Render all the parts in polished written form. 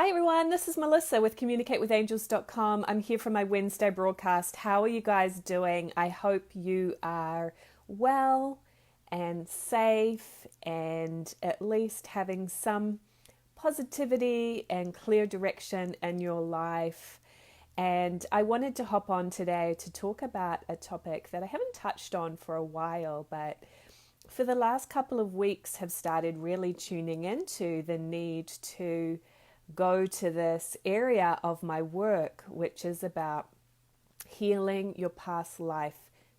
Hi everyone, this is Melissa with communicatewithangels.com. I'm here for my Wednesday broadcast. How are you guys doing? I hope you are well and safe and at least having some positivity and clear direction in your life. And I wanted to hop on today to talk about a topic that I haven't touched on for a while, but for the last couple of weeks have started really tuning into the need to go to this area of my work, which is about healing your past life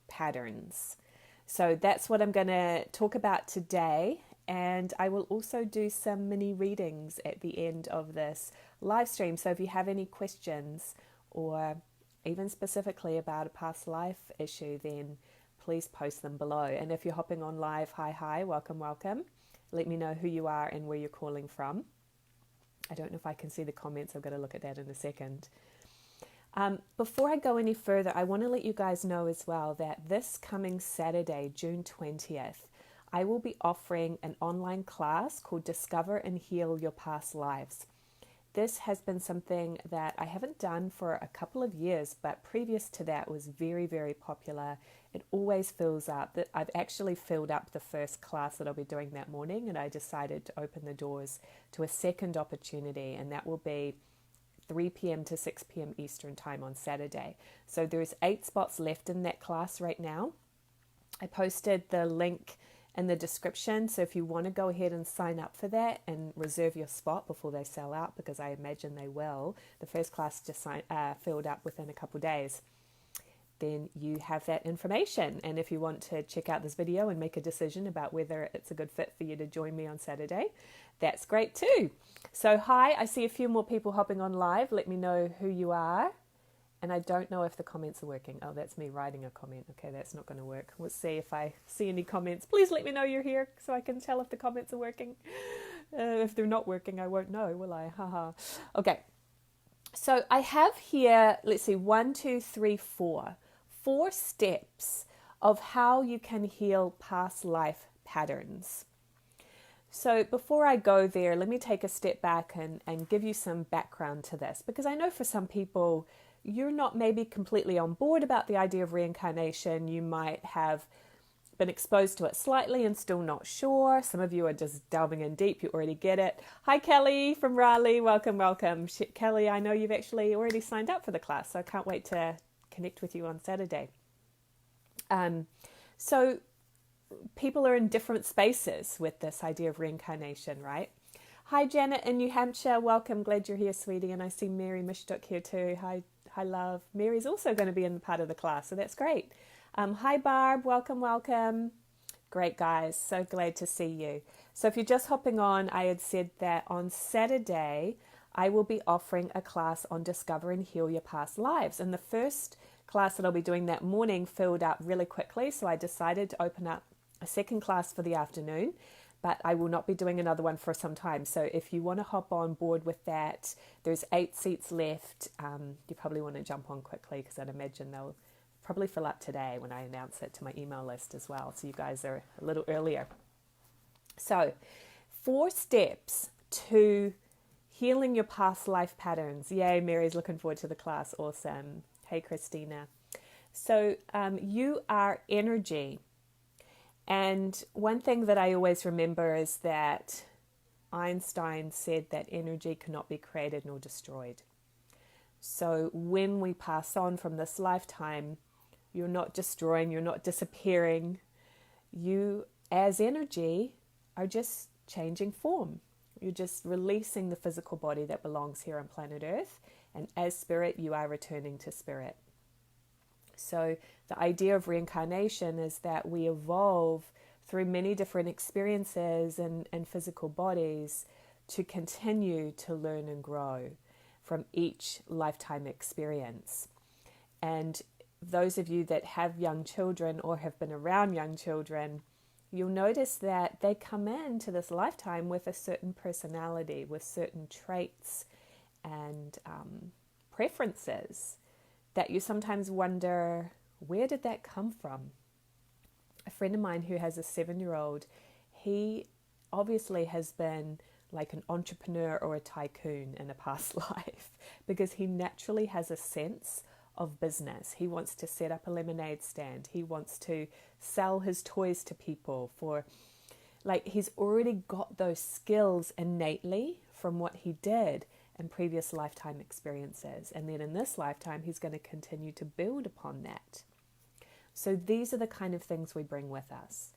patterns. So that's what I'm going to talk about today. And I will also do some mini readings at the end of this live stream. So if you have any questions or even specifically about a past life issue, then please post them below. And if you're hopping on live, hi, welcome. Let me know who you are and where you're calling from. I don't know if I can see the comments. I've got to look at that in a second. Before I go any further, I want to let you guys know as well that this coming Saturday, June 20th, I will be offering an online class called Discover and Heal Your Past Lives. This has been something that I haven't done for a couple of years, but previous to that was very, very popular. It always fills up. That I've actually filled up the first class that I'll be doing that morning, and I decided to open the doors to a second opportunity, and that will be 3 p.m. to 6 p.m. Eastern time on Saturday. So there's 8 spots left in that class right now. I posted the link in the description, so if you want to go ahead and sign up for that and reserve your spot before they sell out, because I imagine they will. The first class just filled up within a couple days. Then you have that information, and if you want to check out this video and make a decision about whether it's a good fit for you to join me on Saturday, that's great too. So hi, I see a few more people hopping on live. Let me know who you are. And I don't know if the comments are working. Oh, that's me writing a comment. Okay, that's not going to work. Let's see if I see any comments. Please let me know you're here so I can tell if the comments are working. If they're not working, I won't know, will I? Haha. Okay. So I have here, let's see, 1, 2, 3, 4. 4 steps of how you can heal past life patterns. So before I go there, let me take a step back and give you some background to this, because I know for some people, you're not maybe completely on board about the idea of reincarnation. You might have been exposed to it slightly and still not sure. Some of you are just delving in deep. You already get it. Hi, Kelly from Raleigh. Welcome. Kelly, I know you've actually already signed up for the class, so I can't wait to connect with you on Saturday. So people are in different spaces with this idea of reincarnation, right? Hi, Janet in New Hampshire. Welcome. Glad you're here, sweetie. And I see Mary Mishtuk here too. Hi, love. Mary's also going to be in the part of the class, so that's great. Hi, Barb. Welcome. Great, guys. So glad to see you. So if you're just hopping on, I had said that on Saturday, I will be offering a class on Discover and Heal Your Past Lives. And the first class that I'll be doing that morning filled up really quickly, so I decided to open up a second class for the afternoon, but I will not be doing another one for some time. So if you want to hop on board with that, there's 8 seats left. You probably want to jump on quickly, because I'd imagine they'll probably fill up today when I announce it to my email list as well. So you guys are a little earlier. So 4 steps to healing your past life patterns. Yay, Mary's looking forward to the class. Awesome. Hey, Christina. So you are energy. And one thing that I always remember is that Einstein said that energy cannot be created nor destroyed. So when we pass on from this lifetime, you're not destroying, you're not disappearing. You, as energy, are just changing form. You're just releasing the physical body that belongs here on planet Earth. And as spirit, you are returning to spirit. So the idea of reincarnation is that we evolve through many different experiences and physical bodies to continue to learn and grow from each lifetime experience. And those of you that have young children or have been around young children, you'll notice that they come into this lifetime with a certain personality, with certain traits and preferences that you sometimes wonder, where did that come from? A friend of mine who has a 7-year-old, he obviously has been like an entrepreneur or a tycoon in a past life, because he naturally has a sense of business. He wants to set up a lemonade stand. He wants to sell his toys to people for, like, he's already got those skills innately from what he did in previous lifetime experiences. And then in this lifetime, he's going to continue to build upon that. So these are the kind of things we bring with us.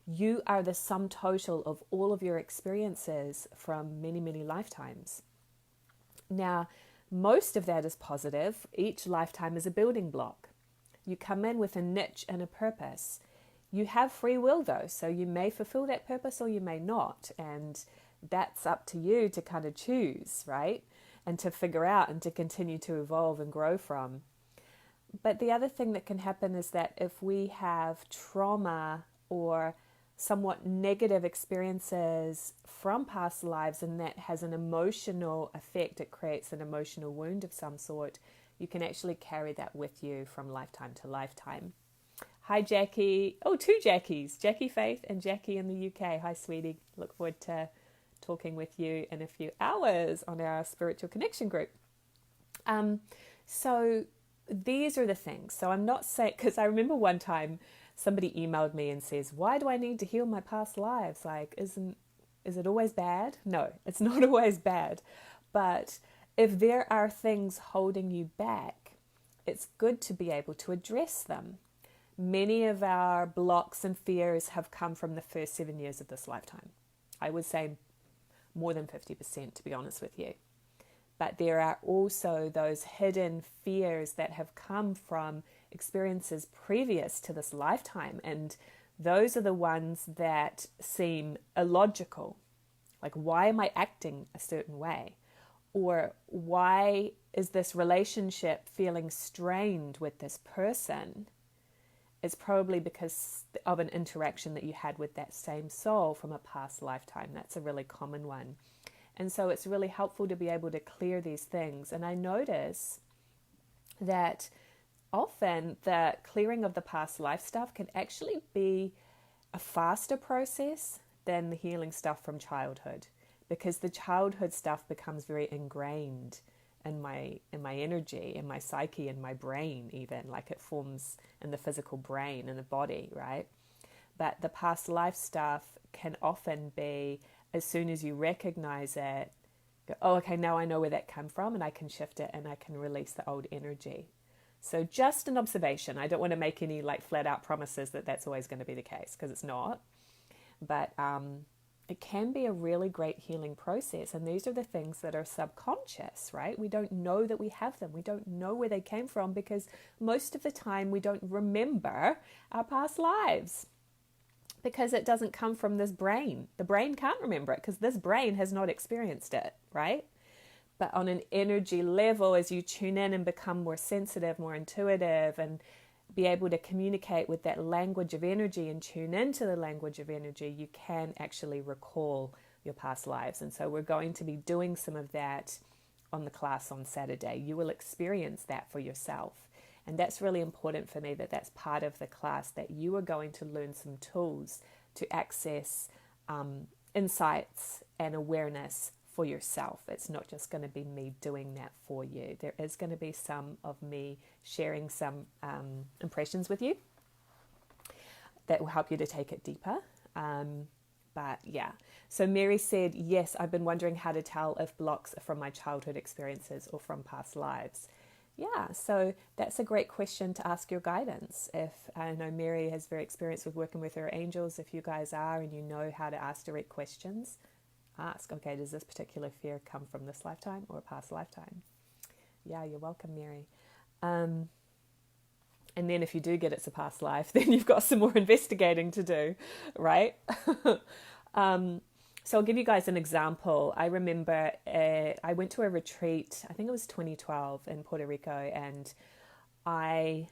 You are the sum total of all of your experiences from many, many lifetimes. Now, most of that is positive. Each lifetime is a building block. You come in with a niche and a purpose. You have free will though, so you may fulfill that purpose or you may not. And that's up to you to kind of choose, right? And to figure out and to continue to evolve and grow from. But the other thing that can happen is that if we have trauma or somewhat negative experiences from past lives, and that has an emotional effect, it creates an emotional wound of some sort, you can actually carry that with you from lifetime to lifetime. Hi, Jackie. Oh, two Jackies, Jackie Faith and Jackie in the UK. Hi, sweetie. Look forward to talking with you in a few hours on our spiritual connection group. So these are the things. So I'm not saying, because I remember one time somebody emailed me and says, why do I need to heal my past lives? Like, is it always bad? No, it's not always bad. But if there are things holding you back, it's good to be able to address them. Many of our blocks and fears have come from the first 7 years of this lifetime. I would say more than 50%, to be honest with you. But there are also those hidden fears that have come from experiences previous to this lifetime. And those are the ones that seem illogical. Like, why am I acting a certain way? Or why is this relationship feeling strained with this person? It's probably because of an interaction that you had with that same soul from a past lifetime. That's a really common one. And so it's really helpful to be able to clear these things. And I notice that often the clearing of the past life stuff can actually be a faster process than the healing stuff from childhood, because the childhood stuff becomes very ingrained in my energy, in my psyche, in my brain even, like it forms in the physical brain, in the body, right? But the past life stuff can often be, as soon as you recognize it, go, oh, okay, now I know where that came from and I can shift it and I can release the old energy. So just an observation. I don't want to make any like flat out promises that that's always going to be the case, because it's not. But it can be a really great healing process. And these are the things that are subconscious, right? We don't know that we have them. We don't know where they came from, because most of the time we don't remember our past lives, because it doesn't come from this brain. The brain can't remember it because this brain has not experienced it, right? But on an energy level, as you tune in and become more sensitive, more intuitive, and be able to communicate with that language of energy and tune into the language of energy, you can actually recall your past lives. And so we're going to be doing some of that on the class on Saturday. You will experience that for yourself. And that's really important for me, that that's part of the class, that you are going to learn some tools to access insights and awareness for yourself. It's not just going to be me doing that for you. There is going to be some of me sharing some impressions with you that will help you to take it deeper. But yeah, so Mary said, yes, I've been wondering how to tell if blocks are from my childhood experiences or from past lives. Yeah, so that's a great question to ask your guidance. If I know Mary has very experience with working with her angels, if you guys are and you know how to ask direct questions, ask, okay, does this particular fear come from this lifetime or a past lifetime? Yeah, you're welcome, Mary. And then if you do get it's a past life, then you've got some more investigating to do, right? So I'll give you guys an example. I remember I went to a retreat, I think it was 2012 in Puerto Rico, and I,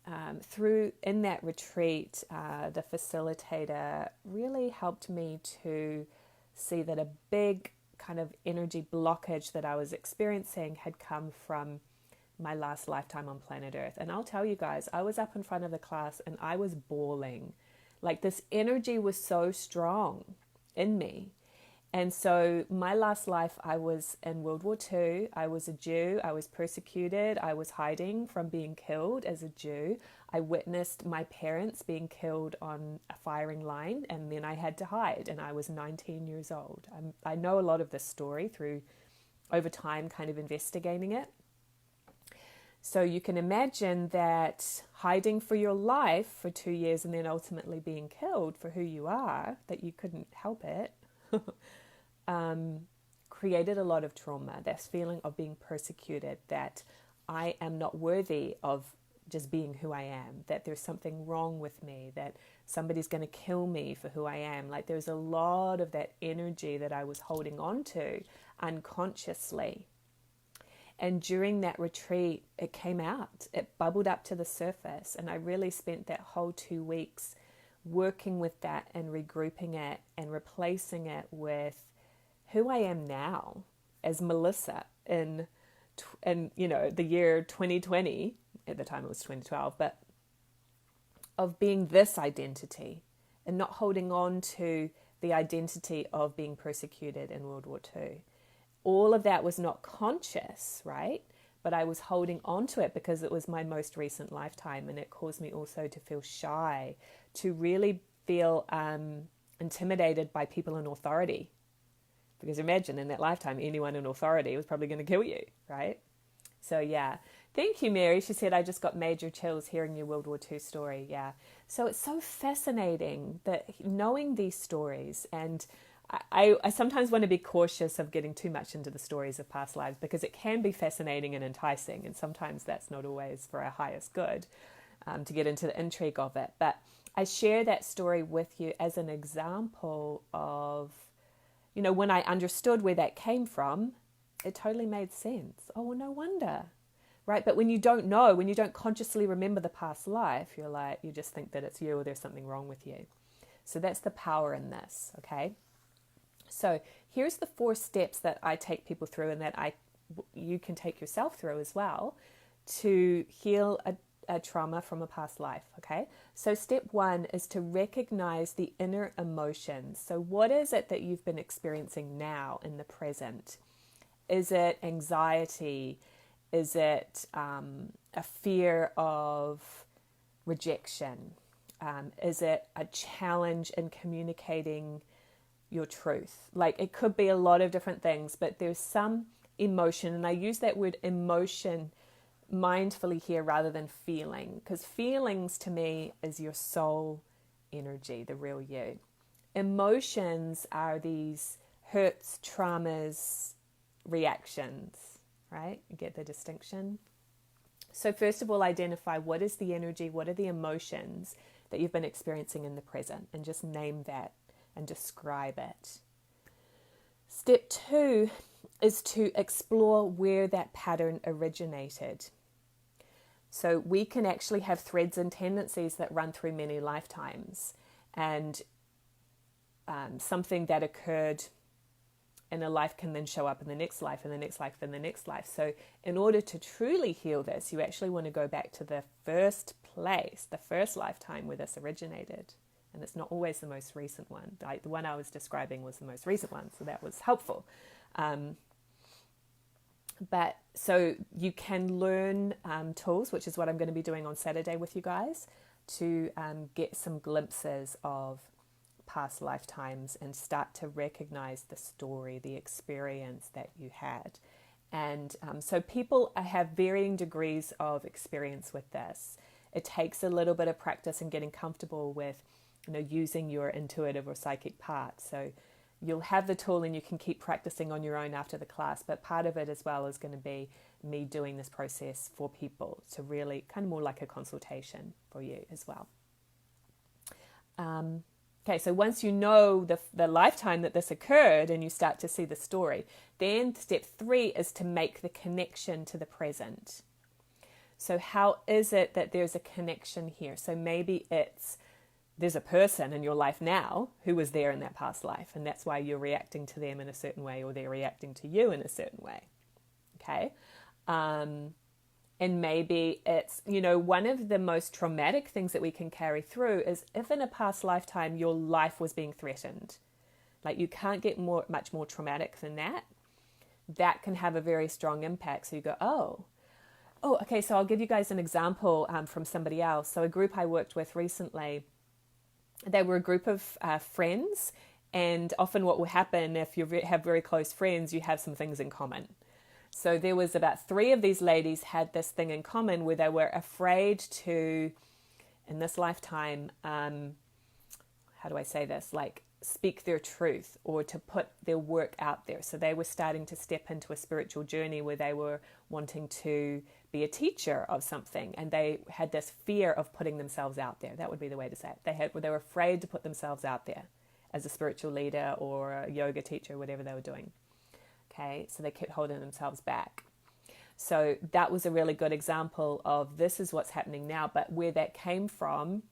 in that retreat, the facilitator really helped me to see that a big kind of energy blockage that I was experiencing had come from my last lifetime on planet Earth. And I'll tell you guys, I was up in front of the class and I was bawling. Like, this energy was so strong in me. And so my last life, I was in World War II. I was a Jew. I was persecuted. I was hiding from being killed as a Jew. I witnessed my parents being killed on a firing line, and then I had to hide, and I was 19 years old. I know a lot of this story through, over time, kind of investigating it. So you can imagine that hiding for your life for 2 years and then ultimately being killed for who you are, that you couldn't help it, created a lot of trauma. This feeling of being persecuted, that I am not worthy of just being who I am, that there's something wrong with me, that somebody's going to kill me for who I am. Like, there's a lot of that energy that I was holding on to unconsciously. And during that retreat, it came out, it bubbled up to the surface. And I really spent that whole 2 weeks working with that and regrouping it and replacing it with who I am now as Melissa in the year 2020. At the time it was 2012, but of being this identity and not holding on to the identity of being persecuted in World War II. All of that was not conscious, right? But I was holding on to it because it was my most recent lifetime, and it caused me also to feel shy, to really feel intimidated by people in authority. Because imagine in that lifetime, anyone in authority was probably going to kill you, right? So yeah, thank you, Mary. She said, I just got major chills hearing your World War II story. Yeah. So it's so fascinating that knowing these stories, and I sometimes want to be cautious of getting too much into the stories of past lives because it can be fascinating and enticing, and sometimes that's not always for our highest good, to get into the intrigue of it. But I share that story with you as an example of, when I understood where that came from, it totally made sense. Oh, well, no wonder, right? But when you don't know, when you don't consciously remember the past life, you just think that it's you or there's something wrong with you. So that's the power in this, okay? So here's the 4 steps that I take people through, and that you can take yourself through as well to heal a trauma from a past life, okay? So step 1 is to recognize the inner emotions. So what is it that you've been experiencing now in the present? Is it anxiety? Is it a fear of rejection? Is it a challenge in communicating your truth? Like, it could be a lot of different things, but there's some emotion, and I use that word emotion mindfully here rather than feeling, because feelings to me is your soul energy, the real you. Emotions are these hurts, traumas, reactions, right? You get the distinction? So first of all, identify what is the energy, what are the emotions that you've been experiencing in the present, and just name that and describe it. Step 2 is to explore where that pattern originated. So we can actually have threads and tendencies that run through many lifetimes, and something that occurred in a life can then show up in the next life, and the next life, and the next life. So in order to truly heal this, you actually want to go back to the first place, the first lifetime where this originated. And it's not always the most recent one. Like the one I was describing was the most recent one, so that was helpful. But so you can learn tools, which is what I'm going to be doing on Saturday with you guys, to get some glimpses of past lifetimes and start to recognize the story, the experience that you had. And so people have varying degrees of experience with this. It takes a little bit of practice and getting comfortable with, using your intuitive or psychic part. So you'll have the tool and you can keep practicing on your own after the class, but part of it as well is going to be me doing this process for people to really kind of more like a consultation for you as well. Okay, so once you know the lifetime that this occurred and you start to see the story, then step 3 is to make the connection to the present. So how is it that there's a connection here? So maybe there's a person in your life now who was there in that past life, and that's why you're reacting to them in a certain way, or they're reacting to you in a certain way. Okay? And maybe it's, one of the most traumatic things that we can carry through is if in a past lifetime your life was being threatened. Like you can't get much more traumatic than that. That can have a very strong impact. So you go, oh, okay. So I'll give you guys an example from somebody else. So a group I worked with recently, they were a group of friends. And often what will happen if you have very close friends, you have some things in common. So there was about 3 of these ladies had this thing in common where they were afraid to, in this lifetime, how do I say this? Like speak their truth or to put their work out there. So they were starting to step into a spiritual journey where they were wanting to be a teacher of something. And they had this fear of putting themselves out there. That would be the way to say it. They were afraid to put themselves out there as a spiritual leader or a yoga teacher, whatever they were doing. Okay, so they kept holding themselves back. So that was a really good example of this is what's happening now. But where that came from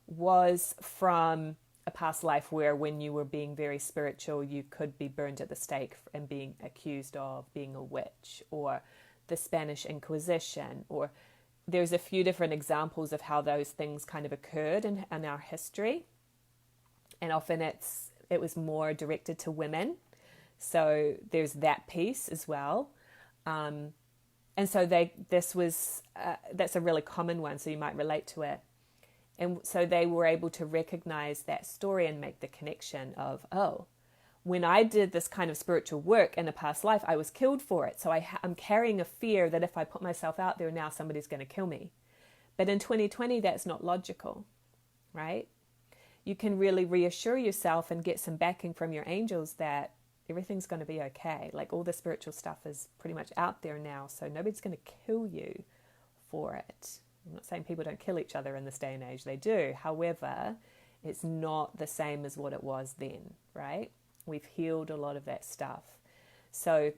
was from a past life where when you were being very spiritual, you could be burned at the stake and being accused of being a witch, or the Spanish Inquisition, or there's a few different examples of how those things kind of occurred in our history. And often it was more directed to women. So there's that piece as well. And so that's a really common one. So you might relate to it. And so they were able to recognize that story and make the connection of, oh, when I did this kind of spiritual work in a past life, I was killed for it. So I'm carrying a fear that if I put myself out there now, somebody's going to kill me. But in 2020, that's not logical, right? You can really reassure yourself and get some backing from your angels that everything's going to be okay. Like all the spiritual stuff is pretty much out there now, so nobody's going to kill you for it. I'm not saying people don't kill each other in this day and age. They do. However, it's not the same as what it was then, right? We've healed a lot of that stuff. So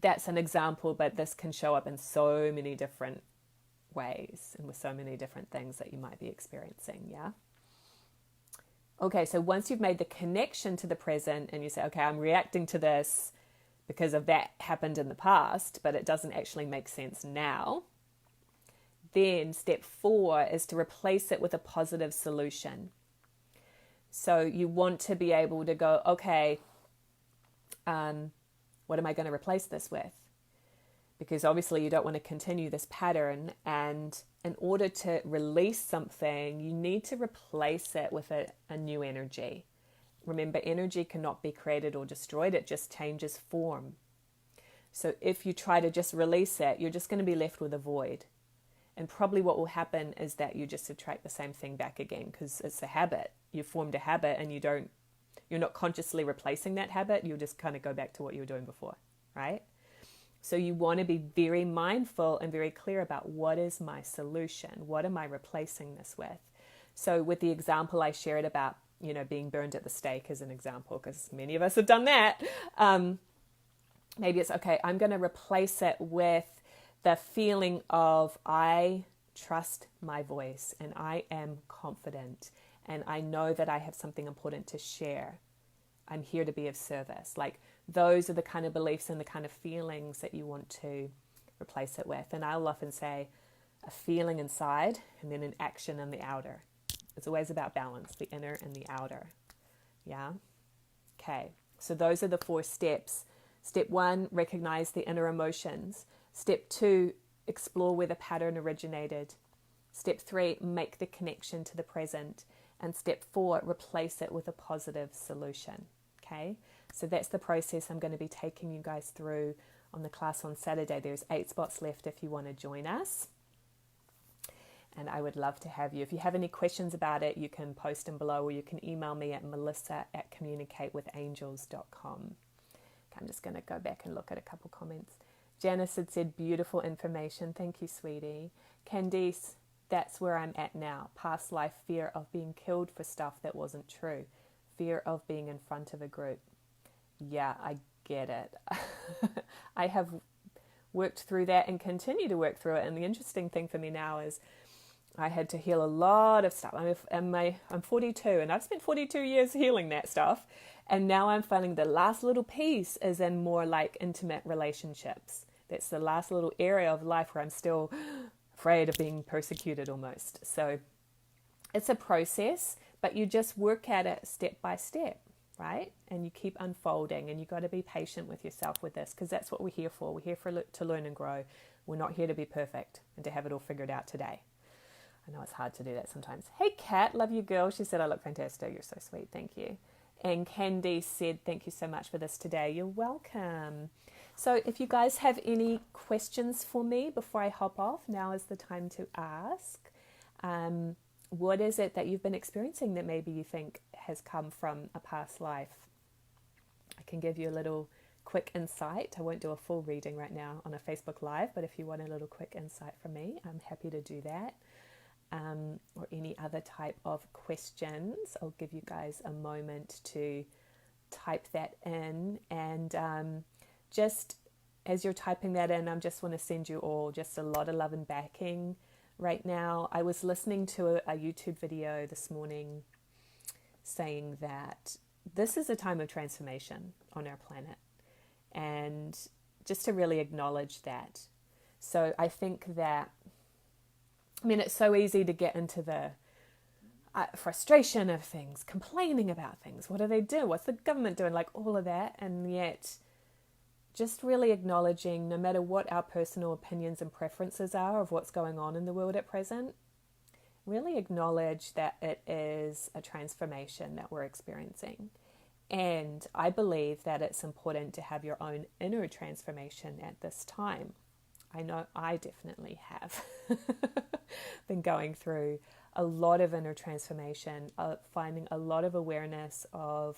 that's an example, but this can show up in so many different ways and with so many different things that you might be experiencing, yeah? Okay, so once you've made the connection to the present and you say, okay, I'm reacting to this because of that happened in the past, but it doesn't actually make sense now, then step 4 is to replace it with a positive solution. So you want to be able to go, okay, what am I going to replace this with? Because obviously you don't want to continue this pattern, and in order to release something, you need to replace it with a new energy. Remember, energy cannot be created or destroyed, it just changes form. So if you try to just release it, you're just going to be left with a void. And probably what will happen is that you just attract the same thing back again, because it's a habit. You've formed a habit and you're not consciously replacing that habit, you'll just kind of go back to what you were doing before, right? So you want to be very mindful and very clear about what is my solution? What am I replacing this with? So with the example I shared about, being burned at the stake as an example, because many of us have done that. Maybe it's, okay, I'm going to replace it with the feeling of I trust my voice and I am confident and I know that I have something important to share. I'm here to be of service. Like those are the kind of beliefs and the kind of feelings that you want to replace it with. And I'll often say a feeling inside and then an action in the outer. It's always about balance, the inner and the outer. Yeah? Okay. So those are the 4 steps. Step 1, recognize the inner emotions. Step 2, explore where the pattern originated. Step 3, make the connection to the present. And step 4, replace it with a positive solution. Okay, so that's the process I'm going to be taking you guys through on the class on Saturday. There's 8 spots left if you want to join us. And I would love to have you. If you have any questions about it, you can post them below or you can email me at melissa@communicatewithangels.com. Okay, I'm just going to go back and look at a couple comments. Janice had said, beautiful information. Thank you, sweetie. Candice, that's where I'm at now. Past life fear of being killed for stuff that wasn't true. Fear of being in front of a group. Yeah, I get it. I have worked through that and continue to work through it. And the interesting thing for me now is I had to heal a lot of stuff. I'm 42 and I've spent 42 years healing that stuff. And now I'm finding the last little piece is in more like intimate relationships. That's the last little area of life where I'm still afraid of being persecuted almost. So it's a process, but you just work at it step by step, right? And you keep unfolding, and you got to be patient with yourself with this, because that's what we're here for. We're here to learn and grow. We're not here to be perfect and to have it all figured out today. I know it's hard to do that sometimes. Hey, Kat, love you, girl. She said, I look fantastic. You're so sweet. Thank you. And Candy said, thank you so much for this today. You're welcome. So if you guys have any questions for me before I hop off, now is the time to ask. What is it that you've been experiencing that maybe you think has come from a past life? I can give you a little quick insight. I won't do a full reading right now on a Facebook Live, but if you want a little quick insight from me, I'm happy to do that. Or any other type of questions, I'll give you guys a moment to type that in. And just as you're typing that in, I just want to send you all just a lot of love and backing right now. I was listening to a YouTube video this morning saying that this is a time of transformation on our planet, and just to really acknowledge that. So I think that, it's so easy to get into the frustration of things, complaining about things. What do they do? What's the government doing? Like all of that. And yet just really acknowledging, no matter what our personal opinions and preferences are of what's going on in the world at present, really acknowledge that it is a transformation that we're experiencing. And I believe that it's important to have your own inner transformation at this time. I know I definitely have been going through a lot of inner transformation, finding a lot of awareness of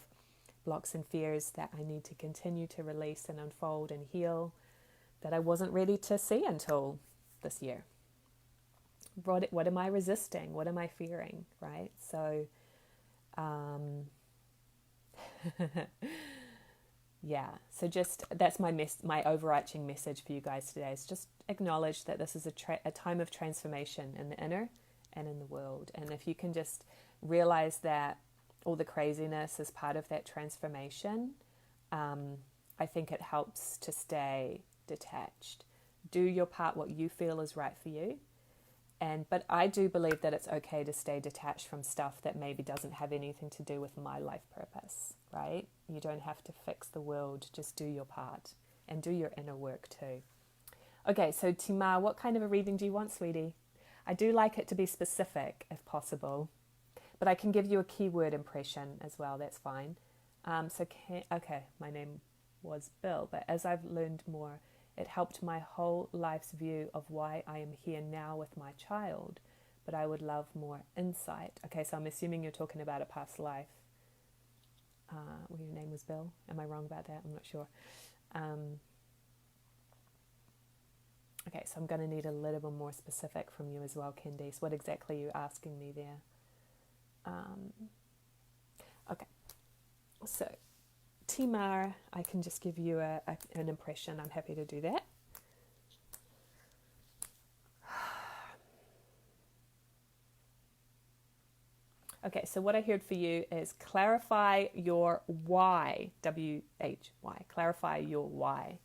blocks and fears that I need to continue to release and unfold and heal, that I wasn't ready to see until this year. What am I resisting? What am I fearing? Right? So, yeah. So just that's my overarching message for you guys today is just acknowledge that this is a time of transformation in the inner and in the world. And if you can just realize that all the craziness is part of that transformation, I think it helps to stay detached. Do your part, what you feel is right for you. But I do believe that it's okay to stay detached from stuff that maybe doesn't have anything to do with my life purpose, right? You don't have to fix the world, just do your part and do your inner work too. Okay, so Timar, what kind of a reading do you want, sweetie? I do like it to be specific if possible, but I can give you a keyword impression as well, that's fine. Okay, my name was Bill, but as I've learned more, it helped my whole life's view of why I am here now with my child, but I would love more insight. Okay, so I'm assuming you're talking about a past life. Well, your name was Bill. Am I wrong about that? I'm not sure. Okay, so I'm going to need a little bit more specific from you as well, Candice. What exactly are you asking me there? Okay, so Timar, I can just give you an impression. I'm happy to do that. Okay, so what I heard for you is clarify your why, W-H-Y, clarify your why.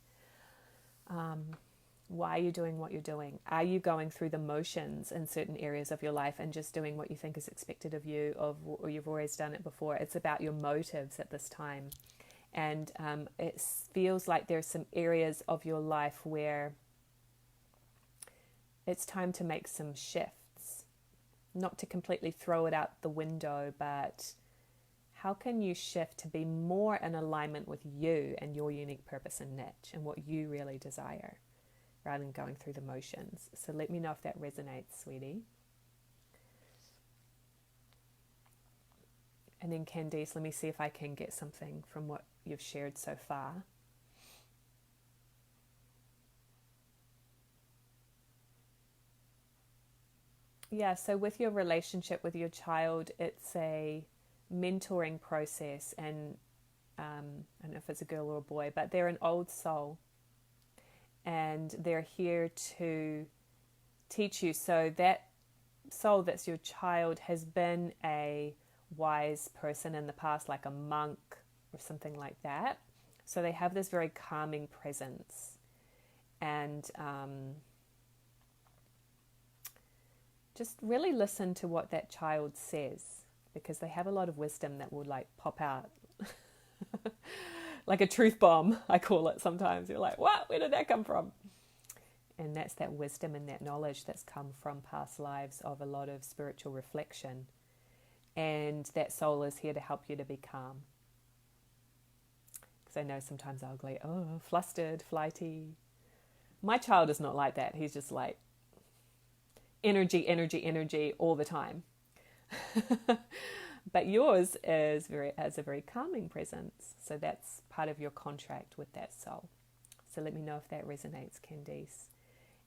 Why are you doing what you're doing? Are you going through the motions in certain areas of your life and just doing what you think is expected of you, or you've always done it before? It's about your motives at this time. And it feels like there's some areas of your life where it's time to make some shifts. Not to completely throw it out the window, but how can you shift to be more in alignment with you and your unique purpose and niche and what you really desire, rather than going through the motions? So let me know if that resonates, sweetie. And then Candice, let me see if I can get something from what you've shared so far. Yeah, so with your relationship with your child, it's a mentoring process, and I don't know if it's a girl or a boy, but they're an old soul, and they're here to teach you. So that soul that's your child has been a wise person in the past, like a monk or something like that. So they have this very calming presence, and just really listen to what that child says, because they have a lot of wisdom that will like pop out Like a truth bomb, I call it sometimes. You're like, what? Where did that come from? And that's that wisdom and that knowledge that's come from past lives of a lot of spiritual reflection. And that soul is here to help you to be calm. Because I know sometimes I'll go, oh, flustered, flighty. My child is not like that. He's just like energy, energy, energy all the time. But yours is has a very calming presence. So that's part of your contract with that soul. So let me know if that resonates, Candice.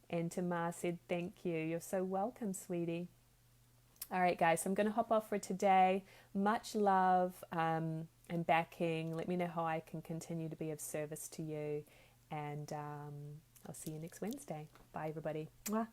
And Tamar said, thank you. You're so welcome, sweetie. All right, guys, so I'm going to hop off for today. Much love and backing. Let me know how I can continue to be of service to you. And I'll see you next Wednesday. Bye, everybody. Mwah.